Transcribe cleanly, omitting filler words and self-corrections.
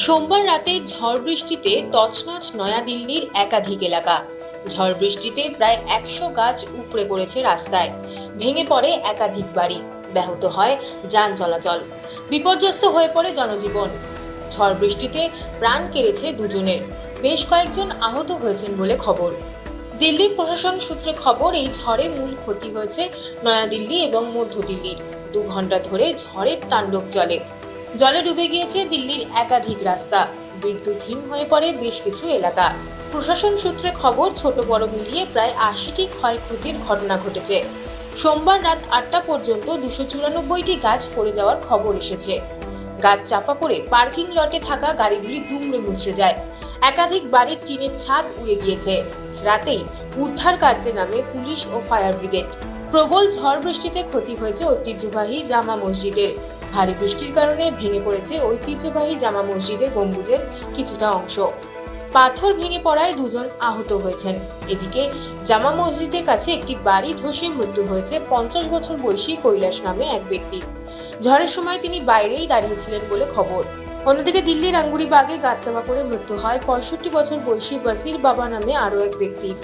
সোমবার রাতে ঝড় বৃষ্টিতে তছনছ নয়াদিল্লির একাধিক এলাকা। ঝড় বৃষ্টিতে প্রায় 100 গাছ উপড়ে পড়েছে রাস্তায়, ভেঙে পড়ে একাধিক বাড়ি, ব্যাহত হয় যান চলাচল, বিপর্যস্ত হয়ে পড়ে জনজীবন। ঝড় বৃষ্টিতে প্রাণ কেড়েছে দুজনের, বেশ কয়েকজন আহত হয়েছেন বলে খবর। দিল্লির প্রশাসন সূত্রে খবর, এই ঝড়ে মূল ক্ষতি হয়েছে নয়াদিল্লি এবং মধ্য দিল্লির। 2 ঘন্টা ধরে ঝড়ের তাণ্ডব চলে। জলে ডুবে গিয়েছে দিল্লির একাধিক রাস্তা, বিদ্যুৎহীন হয়ে পড়ে বেশ কিছু এলাকা। প্রশাসন সূত্রে খবর, ছোট বড় মিলিয়ে প্রায় 80টি ক্ষয়ক্ষতির ঘটনা ঘটেছে। সোমবার রাত 8টা পর্যন্ত 294টি গাছ পড়ে যাওয়ার খবর এসেছে। গাছ চাপা পড়ে পার্কিং লটে থাকা গাড়িগুলি দুমড়ে মুচড়ে যায়। একাধিক বাড়ির টিনের ছাদ উড়ে গিয়েছে। রাতেই উদ্ধার কার্যে নামে পুলিশ ও ফায়ার ব্রিগেড। প্রবল ঝড় বৃষ্টিতে ক্ষতি হয়েছে ঐতিহ্যবাহী জামা মসজিদের। ভারী বৃষ্টির কারণে ভেঙে পড়েছে ঐতিহ্যবাহী জামা মসজিদের গম্বুজের কিছুটা অংশ। পাথর ভেঙে পড়ায় দুজন আহত হয়েছেন। এদিকে জামা মসজিদের কাছে একটি বাড়ি ধসে মৃত্যু হয়েছে 50 বছর বয়সী কৈলাস নামে এক ব্যক্তি। ঝড়ের সময় তিনি বাইরেই দাঁড়িয়েছিলেন বলে খবর। অন্যদিকে দিল্লির আঙ্গুরিবাগে গাছ চাপা পড়ে মৃত্যু হয় 65 বছর বয়সী বাসির বাবা নামে আরও এক ব্যক্তির।